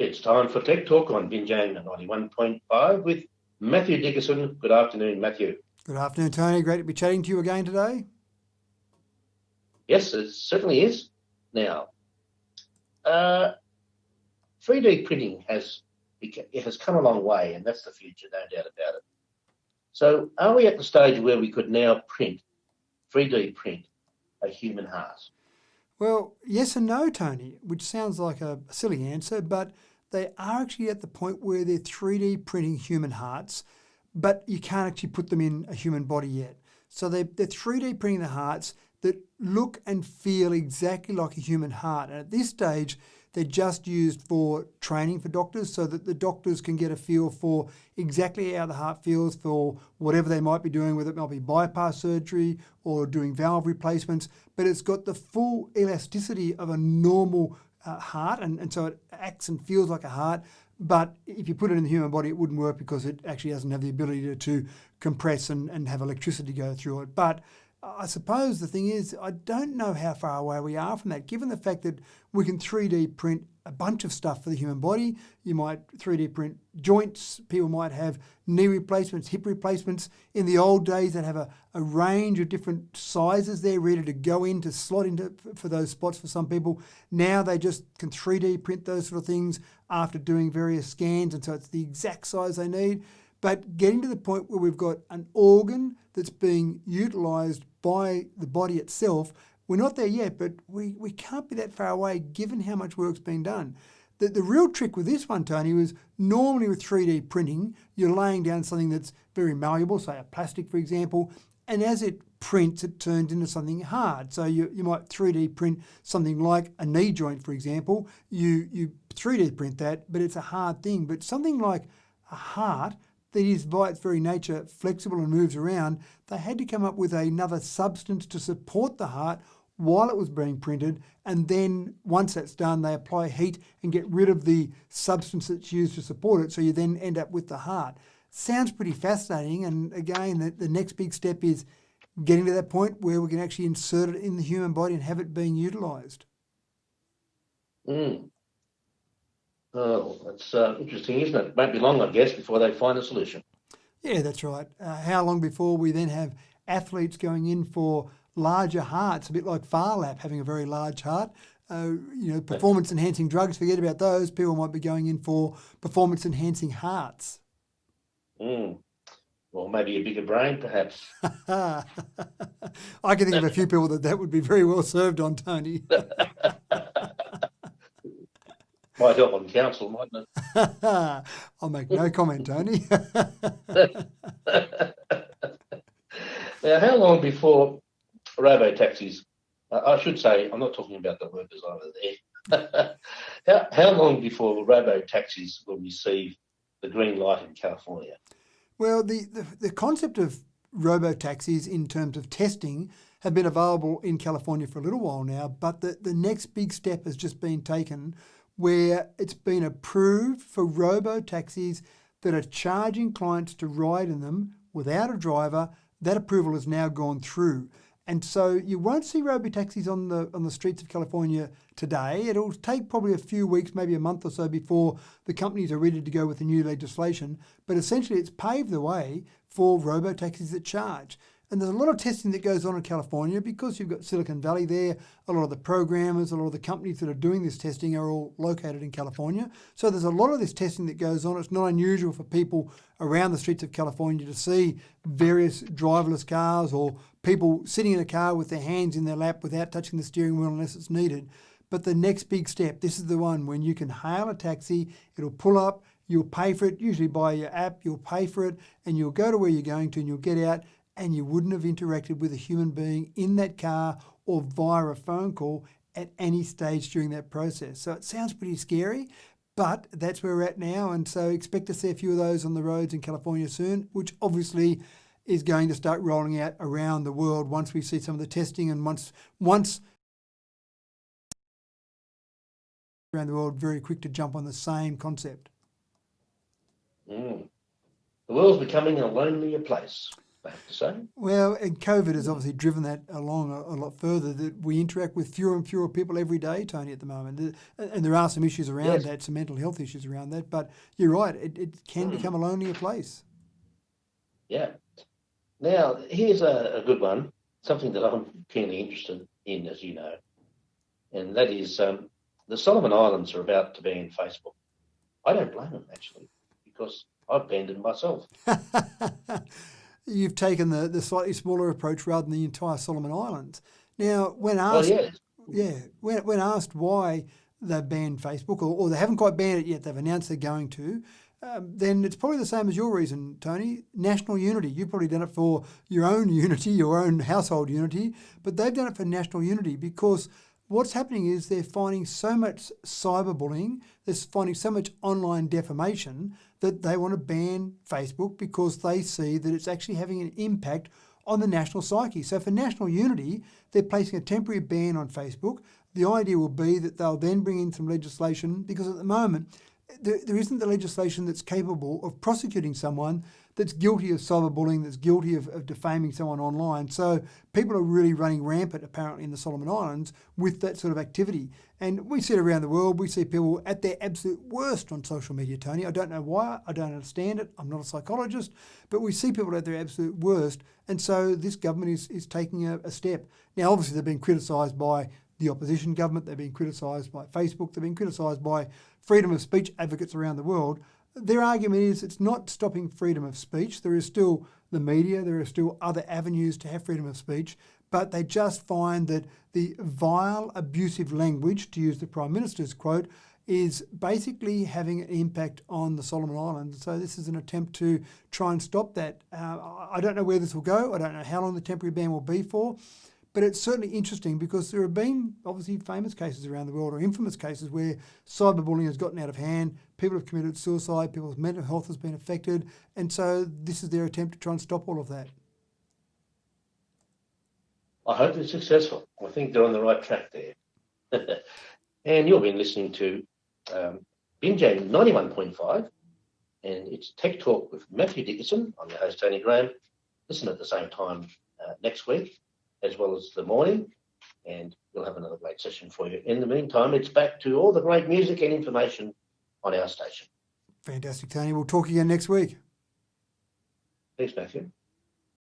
It's time for Tech Talk on Binjang 91.5 with Matthew Dickerson. Good afternoon, Matthew. Good afternoon, Tony. Great to be chatting to you again today. Yes, it certainly is. Now, 3D printing has come a long way, and that's the future, no doubt about it. So, are we at the stage where we could now 3D print a human heart? Well, yes and no, Tony, which sounds like a silly answer, but they are actually at the point where they're 3D printing human hearts, but you can't actually put them in a human body yet. So they're 3D printing the hearts that look and feel exactly like a human heart. And at this stage, they're just used for training for doctors so that the doctors can get a feel for exactly how the heart feels for whatever they might be doing, whether it might be bypass surgery or doing valve replacements. But it's got the full elasticity of a normal heart, and so it acts and feels like a heart. But if you put it in the human body, it wouldn't work because it actually doesn't have the ability to compress and have electricity go through it. But I suppose the thing is, I don't know how far away we are from that, given the fact that we can 3D print a bunch of stuff for the human body. You might 3D print joints. People might have knee replacements, hip replacements. In the old days, they'd have a range of different sizes there ready to go in, to slot into for those spots for some people. Now they just can 3D print those sort of things after doing various scans, and so it's the exact size they need. But getting to the point where we've got an organ that's being utilised by the body itself, we're not there yet, but we can't be that far away given how much work's been done. The real trick with this one, Tony, was normally with 3D printing, you're laying down something that's very malleable, say a plastic, for example, and as it prints, it turns into something hard. So you might 3D print something like a knee joint, for example. You 3D print that, but it's a hard thing. But something like a heart, that is by its very nature flexible and moves around, they had to come up with another substance to support the heart while it was being printed, and then once that's done, they apply heat and get rid of the substance that's used to support it, so you then end up with the heart. Sounds pretty fascinating, and again, the next big step is getting to that point where we can actually insert it in the human body and have it being utilised. Oh, that's interesting, isn't it? Won't be long, I guess, before they find a solution. Yeah, that's right. How long before we then have athletes going in for larger hearts, a bit like Phar Lap having a very large heart? Performance-enhancing drugs, forget about those. People might be going in for performance-enhancing hearts. Well, maybe a bigger brain, perhaps. I can think of a few people that would be very well served on, Tony. Might help on council, mightn't it? I'll make no comment, Tony. Now, how long before robotaxis, I should say, I'm not talking about the workers either there. How long before robotaxis will receive the green light in California? Well, the concept of robotaxis in terms of testing have been available in California for a little while now, but the next big step has just been taken where it's been approved for robotaxis that are charging clients to ride in them without a driver. That approval has now gone through. And so you won't see robotaxis on the streets of California today. It'll take probably a few weeks, maybe a month or so, before the companies are ready to go with the new legislation. But essentially it's paved the way for robotaxis that charge. And there's a lot of testing that goes on in California because you've got Silicon Valley there. A lot of the programmers, a lot of the companies that are doing this testing are all located in California. So there's a lot of this testing that goes on. It's not unusual for people around the streets of California to see various driverless cars or people sitting in a car with their hands in their lap without touching the steering wheel unless it's needed. But the next big step, this is the one when you can hail a taxi, it'll pull up, you'll pay for it, usually by your app, you'll pay for it, and you'll go to where you're going to and you'll get out, and you wouldn't have interacted with a human being in that car or via a phone call at any stage during that process. So it sounds pretty scary, but that's where we're at now. And so expect to see a few of those on the roads in California soon, which obviously is going to start rolling out around the world once we see some of the testing and once around the world very quick to jump on the same concept. The world's becoming a lonelier place. I have to say. Well, and COVID has obviously driven that along a lot further, that we interact with fewer and fewer people every day, Tony, at the moment. And there are some issues around Yes. that, some mental health issues around that. But you're right, it can become a lonelier place. Yeah. Now, here's a good one, something that I'm keenly interested in, as you know, and that is the Solomon Islands are about to ban Facebook. I don't blame them, actually, because I've banned it myself. You've taken the slightly smaller approach rather than the entire Solomon Islands. Now, when Well, asked, yeah, when asked why they banned Facebook, or they haven't quite banned it yet, they've announced they're going to, then it's probably the same as your reason, Tony. National unity. You've probably done it for your own unity, your own household unity, but they've done it for national unity because what's happening is they're finding so much cyberbullying, they're finding so much online defamation that they want to ban Facebook because they see that it's actually having an impact on the national psyche. So for national unity, they're placing a temporary ban on Facebook. The idea will be that they'll then bring in some legislation because at the moment, there isn't the legislation that's capable of prosecuting someone that's guilty of cyberbullying, that's guilty of defaming someone online. So people are really running rampant, apparently, in the Solomon Islands with that sort of activity. And we see it around the world. We see people at their absolute worst on social media, Tony. I don't know why. I don't understand it. I'm not a psychologist. But we see people at their absolute worst. And so this government is taking a step. Now, obviously, they've been criticised by the opposition government. They've been criticised by Facebook. They've been criticised by freedom of speech advocates around the world. Their argument is it's not stopping freedom of speech. There is still the media. There are still other avenues to have freedom of speech. But they just find that the vile, abusive language, to use the Prime Minister's quote, is basically having an impact on the Solomon Islands. So this is an attempt to try and stop that. I don't know where this will go. I don't know how long the temporary ban will be for. But it's certainly interesting because there have been obviously famous cases around the world or infamous cases where cyberbullying has gotten out of hand, people have committed suicide, people's mental health has been affected, and so this is their attempt to try and stop all of that. I hope it's successful. I think they're on the right track there. And you've been listening to Binjang 91.5, and it's Tech Talk with Matthew Dickinson. I'm your host, Tony Graham. Listen at the same time next week, as well as the morning, and we'll have another great session for you. In the meantime, it's back to all the great music and information on our station. Fantastic, Tony. We'll talk again next week. Thanks, Matthew.